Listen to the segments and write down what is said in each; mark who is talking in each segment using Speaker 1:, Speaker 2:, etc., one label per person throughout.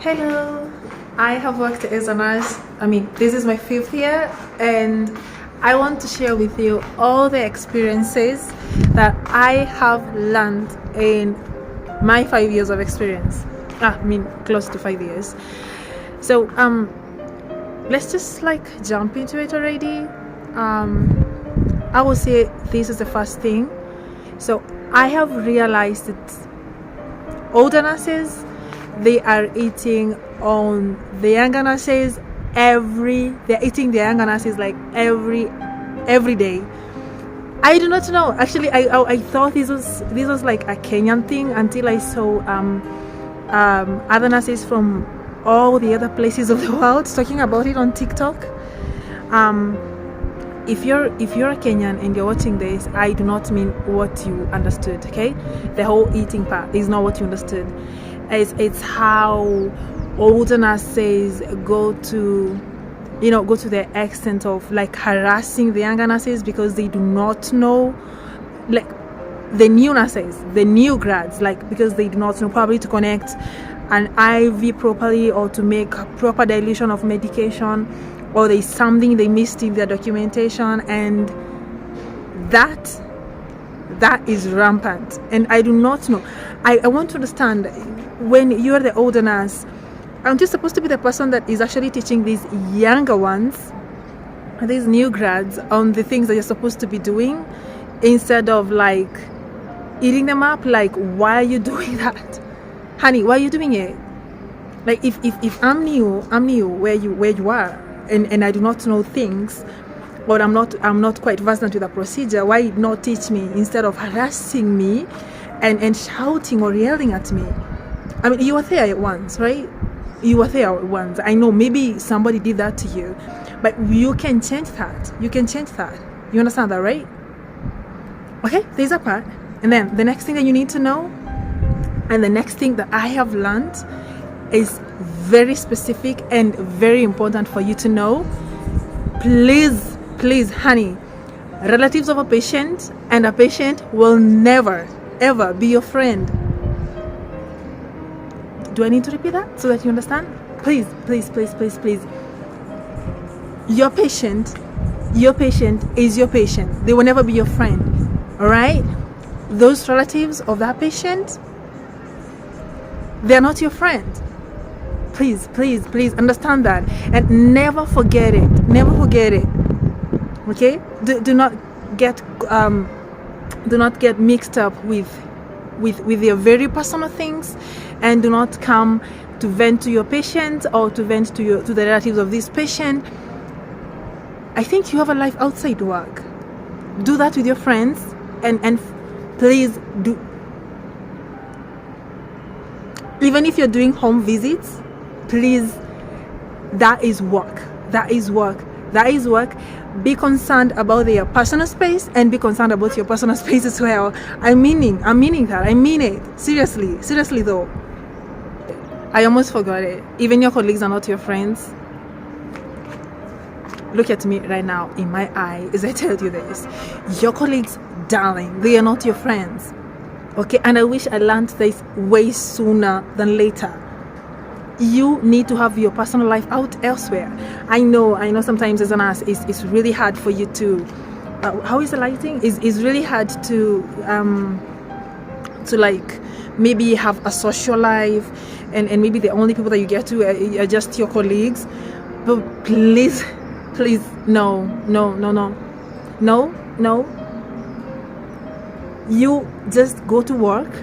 Speaker 1: Hello, I have worked as a nurse. This is my 5th year, and I want to share with you all the experiences that I have learned in my 5 years of experience. Close to 5 years. So, let's just jump into it already. I will say this is the first thing. So, I have realized that older nurses, they are eating on the younger nurses they're eating the younger nurses every day. I do not know. Actually, I thought this was like a Kenyan thing until I saw other nurses from all the other places of the world talking about it on TikTok. If you're a Kenyan and you're watching this, I do not mean what you understood, okay? The whole eating part is not what you understood. It's how older nurses go to the extent of harassing the younger nurses because they do not know, the new nurses, the new grads, because they do not know probably to connect an IV properly or to make proper dilution of medication, or there's something they missed in their documentation, and that is rampant. And I do not know. I want to understand, when you're the older nurse, aren't you supposed to be the person that is actually teaching these younger ones, these new grads, on the things that you're supposed to be doing, instead of eating them up? Why are you doing that, honey? Why are you doing it? If I'm new where you are, and I do not know things, or I'm not quite versed into the procedure, why not teach me instead of harassing me and shouting or yelling at me? You were there once, right? You were there once. I know maybe somebody did that to you, but you can change that. You can change that. You understand that, right? Okay, there's a part. And then the next thing that you need to know, and the next thing that I have learned, is very specific and very important for you to know. Please, honey, relatives of a patient and a patient will never, ever be your friend. Do I need to repeat that so that you understand? Please. Your patient is your patient. They will never be your friend. All right? Those relatives of that patient, they're not your friend. Please understand that, and never forget it. Okay? Do not get mixed up with your very personal things, and do not come to vent to your patient or to vent to the relatives of this patient. I think you have a life outside work. Do that with your friends, and please do. Even if you're doing home visits, please, that is work. Be concerned about their personal space, and be concerned about your personal space as well. I'm meaning that. I mean it. Seriously though. I almost forgot it. Even your colleagues are not your friends. Look at me right now in my eye as I tell you this. Your colleagues, darling, they are not your friends. Okay? And I wish I learned this way sooner than later. You need to have your personal life out elsewhere. I know sometimes as a nurse it's really hard for you to how is the lighting? It's really hard to maybe have a social life, and maybe the only people that you get to are just your colleagues. But please, no. You just go to work,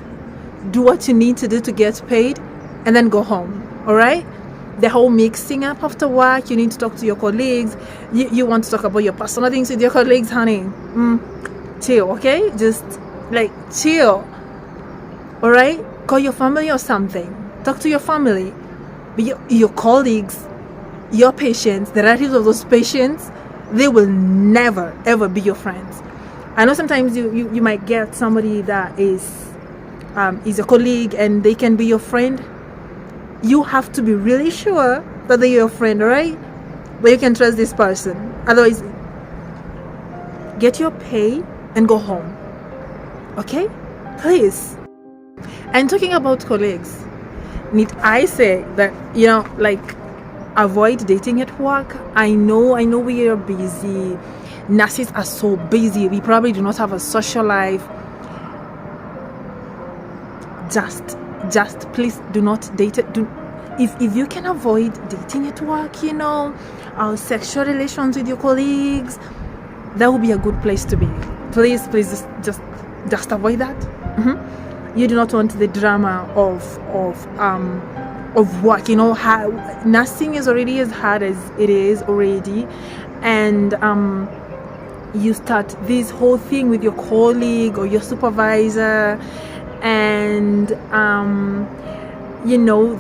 Speaker 1: do what you need to do to get paid, and then go home. All right? The whole mixing up after work, you need to talk to your colleagues. You want to talk about your personal things with your colleagues, honey. Chill, okay? Just chill. All right? Call your family or something. Talk to your family. But your colleagues, your patients, the relatives of those patients, they will never, ever be your friends. I know sometimes you might get somebody that is a colleague and they can be your friend. You have to be really sure that they're your friend, alright? But you can trust this person. Otherwise, get your pay and go home. Okay? Please. And talking about colleagues, need I say that, like, avoid dating at work? I know we are busy. Nurses are so busy. We probably do not have a social life. Just please do not date it. If you can avoid dating at work, sexual relations with your colleagues, that would be a good place to be. Please just avoid that. You do not want the drama of work. How nursing is already as hard as it is already, and you start this whole thing with your colleague or your supervisor, and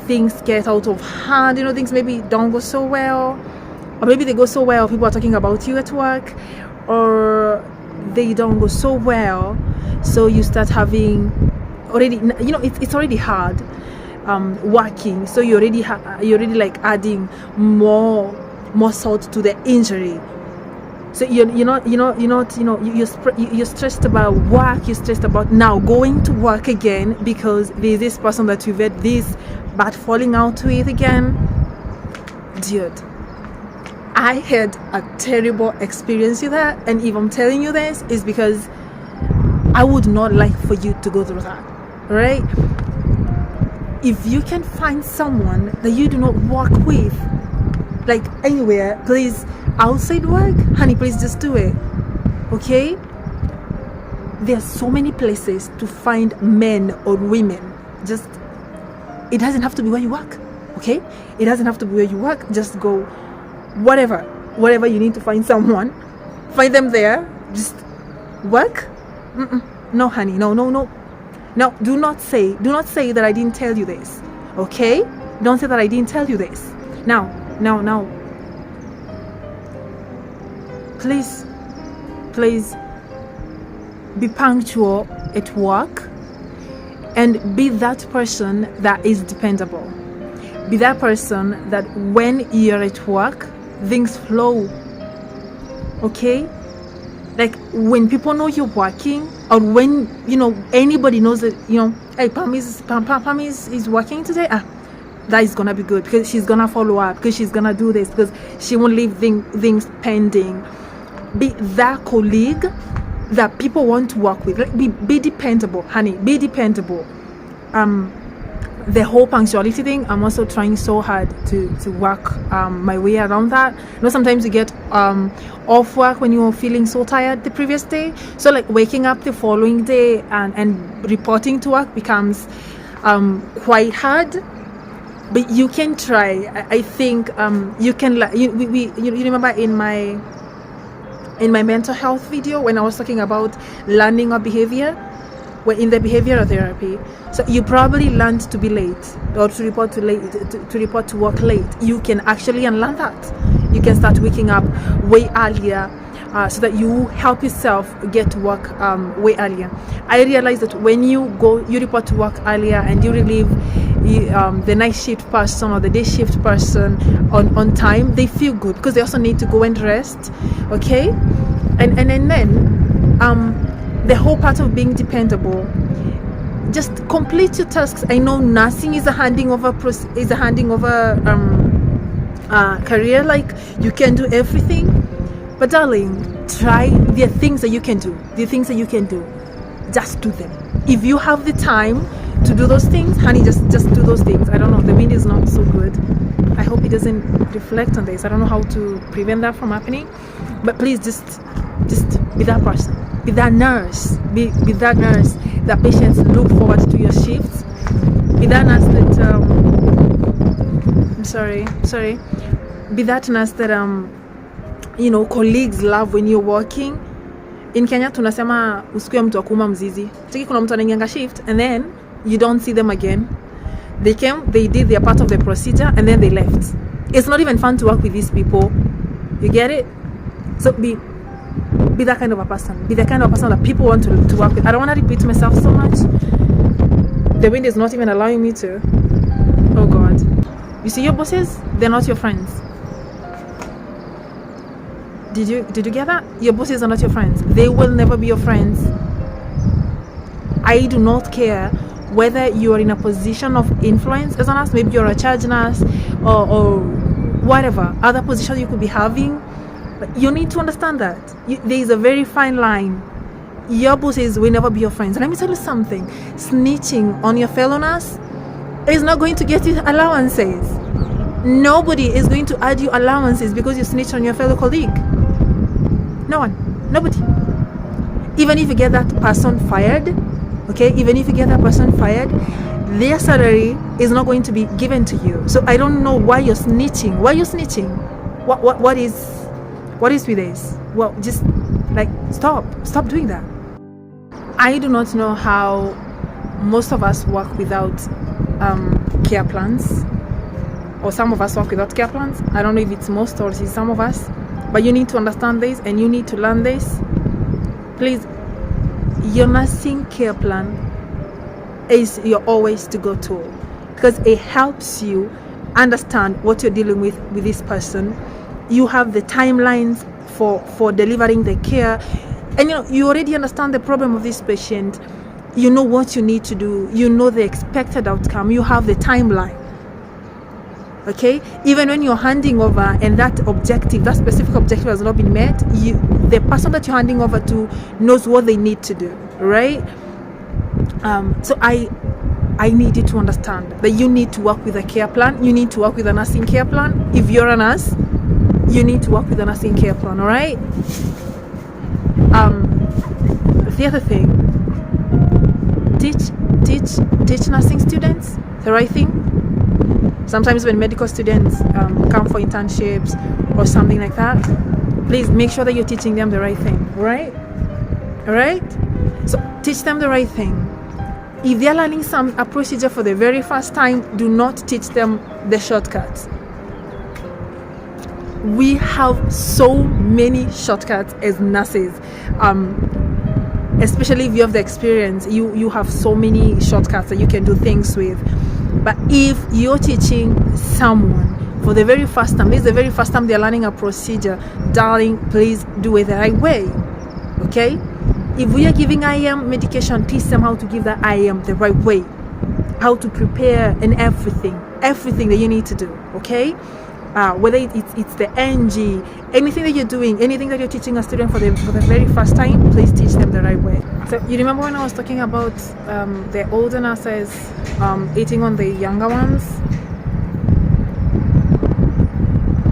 Speaker 1: things get out of hand. Things maybe don't go so well, or maybe they go so well, people are talking about you at work, or they don't go so well, so you start having already, it's already hard working, so you're already like adding more salt to the injury. So you're stressed about work, you're stressed about now going to work again because there's this person that you've had this bad falling out with again. Dude, I had a terrible experience with that, and if I'm telling you this, is because I would not like for you to go through that, right? If you can find someone that you do not work with, like anywhere, please, outside work, honey, please just do it, okay? There are so many places to find men or women. Just, it doesn't have to be where you work, okay? It doesn't have to be where you work. Just go whatever you need to find someone, find them there. Just work. No, honey, no, do not say that I didn't tell you this, okay? Don't say that I didn't tell you this. Now, please be punctual at work, and be that person that is dependable. Be that person that when you're at work, things flow, okay? Like when people know you're working, or when anybody knows that hey, Pam is working today, that is gonna be good, because she's gonna follow up, because she's gonna do this, because she won't leave things pending. Be that colleague that people want to work with. Like, be dependable, honey. Be dependable. The whole punctuality thing, I'm also trying so hard to work my way around that. Sometimes you get off work when you're feeling so tired the previous day, so like waking up the following day and reporting to work becomes quite hard. But you can try. I think you can. You remember in my mental health video when I was talking about learning a behavior, in the behavioral therapy. So you probably learned to be late, or to report to work late. You can actually unlearn that. You can start waking up way earlier, so that you help yourself get to work way earlier. I realized that when you report to work earlier and you relieve the night shift person or the day shift person on time, they feel good, because they also need to go and rest, okay? And then the whole part of being dependable, just complete your tasks. I know nursing is a handing over career, like you can do everything, but darling, try the things that you can do. Just do them. If you have the time to do those things, honey, just do those things. I don't know, the wind is not so good. I hope it doesn't reflect on this. I don't know how to prevent that from happening, but please just be that person, be that nurse, be that nurse that patients look forward to your shifts. Be that nurse that be that nurse that colleagues love when you're working. In Kenya tunasema usikue mtu wa kuuma mzizi. Cheki kuna mtu anaingia shift and then you don't see them again. They came, they did their part of the procedure, and then they left. It's not even fun to work with these people. You get it? So be that kind of a person. Be the kind of person that people want to work with. I don't want to repeat myself so much. The wind is not even allowing me to. Oh God. You see your bosses? They're not your friends. Did you get that? Your bosses are not your friends. They will never be your friends. I do not care whether you are in a position of influence as a nurse, maybe you're a charge nurse or whatever other position you could be having, but you need to understand that there is a very fine line. Your bosses will never be your friends. Let me tell you something, snitching on your fellow nurse is not going to get you allowances. Nobody is going to add you allowances because you snitch on your fellow colleague. No one. Nobody. Even if you get that person fired, okay, even if you get that person fired, their salary is not going to be given to you. So I don't know why you're snitching. Why are you snitching? What is with this? Well, just like stop doing that. I do not know how most of us work without care plans, or some of us work without care plans. I don't know if it's most or it's some of us, but you need to understand this and you need to learn this. Please, your nursing care plan is your always to go tool, because it helps you understand what you're dealing with this person. You have the timelines for delivering the care, and you already understand the problem of this patient. You know what you need to do, you know the expected outcome, you have the timeline. Okay, even when you're handing over and that specific objective has not been met, the person that you're handing over to knows what they need to do, right? So I need you to understand that you need to work with a care plan. You need to work with a nursing care plan. If you're a nurse, you need to work with a nursing care plan, all right? The other thing, teach nursing students the right thing. Sometimes when medical students come for internships or something like that, please make sure that you're teaching them the right thing, right? All right? So teach them the right thing. If they're learning a procedure for the very first time, do not teach them the shortcuts. We have so many shortcuts as nurses. Especially if you have the experience, you have so many shortcuts that you can do things with. But if you're teaching someone for the very first time, this is the very first time they're learning a procedure, darling, please do it the right way. Okay? If we are giving IM medication, teach them how to give that IM the right way, how to prepare, and everything that you need to do. Okay? Whether it's the NG, anything that you're doing, anything that you're teaching a student for the very first time, please teach them the right way. So you remember when I was talking about the older nurses eating on the younger ones?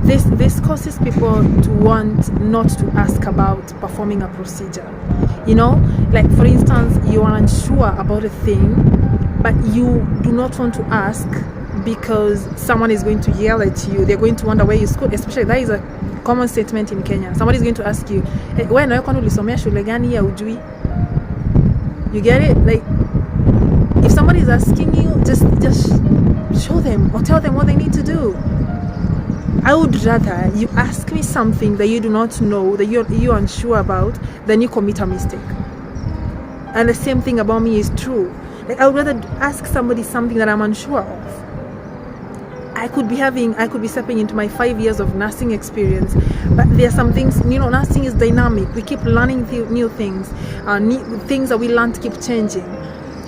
Speaker 1: This causes people to want not to ask about performing a procedure. Like for instance, you are unsure about a thing, but you do not want to ask because someone is going to yell at you. They're going to wonder where you schooled. Especially that is a common statement in Kenya. Somebody is going to ask you, when ulisomea shule gani ya ujui? You get it? Like if somebody is asking you, just show them or tell them what they need to do. I would rather you ask me something that you do not know, that you're unsure about, than you commit a mistake. And the same thing about me is true. Like I would rather ask somebody something that I'm unsure of. I could be stepping into my 5 years of nursing experience, but there are some things, nursing is dynamic. We keep learning new things, things that we learn to keep changing.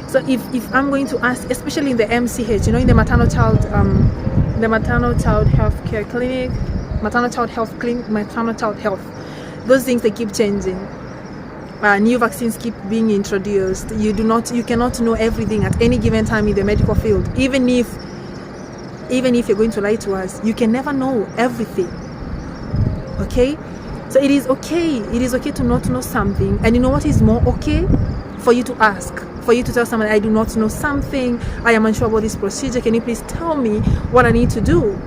Speaker 1: So if I'm going to ask, especially in the MCH, in the maternal child health care clinic, maternal child health, those things, they keep changing. New vaccines keep being introduced. You cannot know everything at any given time in the medical field. Even if you're going to lie to us, you can never know everything. Okay? So it is okay to not know something. And you know what is more okay? For you to ask, for you to tell someone, I do not know something, I am unsure about this procedure, can you please tell me what I need to do?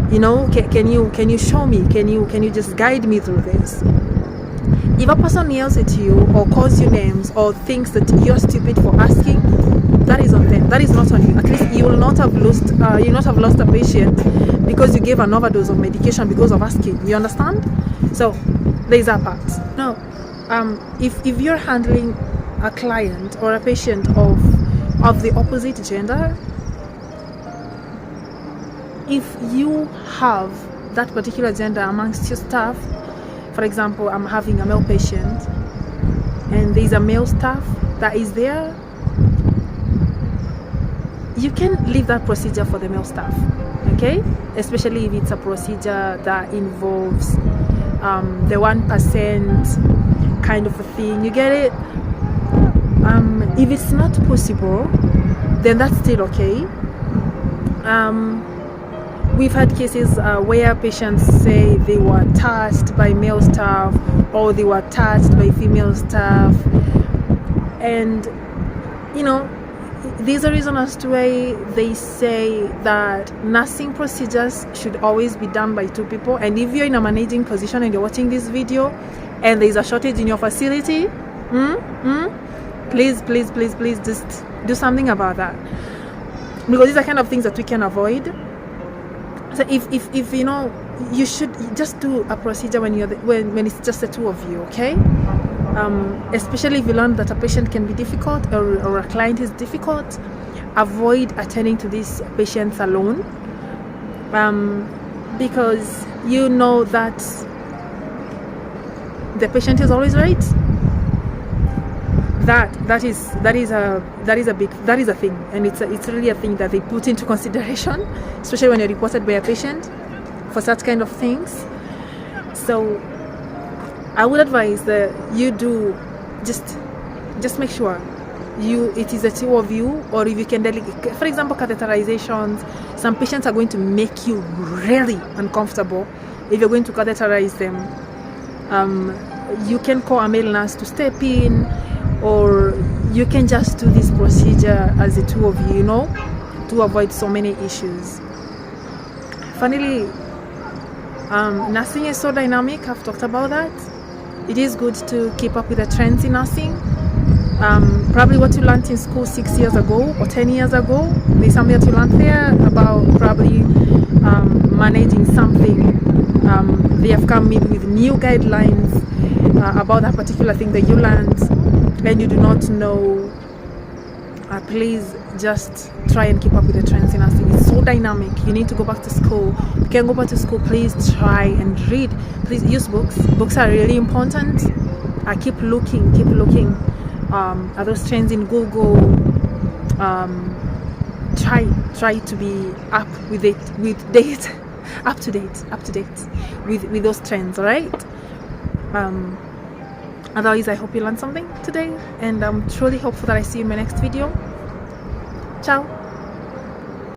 Speaker 1: Can you show me? Can you just guide me through this? If a person yells at you or calls you names or thinks that you're stupid for asking, that is on them. That is not on you. At least you will not have lost a patient because you gave an overdose of medication because of asking. You understand? So there is that part. Now, if you're handling a client or a patient of the opposite gender, if you have that particular gender amongst your staff, for example, I'm having a male patient and there's a male staff that is there, you can leave that procedure for the male staff, okay? Especially if it's a procedure that involves the 1% kind of a thing, you get it? If it's not possible, then that's still okay. We've had cases where patients say they were touched by male staff or they were touched by female staff, and you know, there's a reason as to why they say that nursing procedures should always be done by 2 people. And if you're in a managing position and you're watching this video and there's a shortage in your facility, please just do something about that, because these are kind of things that we can avoid. So if you know, you should just do a procedure when it's just the 2 of you, okay? Especially if you learn that a patient can be difficult or a client is difficult, avoid attending to these patients alone, because you know that the patient is always right. That is a thing, and it's really a thing that they put into consideration, especially when you're reported by a patient for such kind of things. So I would advise that you do just make sure it is the 2 of you, or if you can delegate. For example, catheterizations, some patients are going to make you really uncomfortable if you're going to catheterize them. You can call a male nurse to step in, or you can just do this procedure as the 2 of you, to avoid so many issues. Finally, nursing is so dynamic. I've talked about that. It is good to keep up with the trends in nursing. Probably what you learned in school 6 years ago or 10 years ago, there's something that you learned there about probably managing something. They have come in with new guidelines about that particular thing that you learned and you do not know. Please just try and keep up with the trends in nursing. It's so dynamic. You need to go back to school. If you can go back to school, please try and read. Please use books. Books are really important. Keep looking at those trends in Google. Try to be up to date with those trends. All right. Otherwise, I hope you learned something today, and I'm truly hopeful that I see you in my next video. Ciao.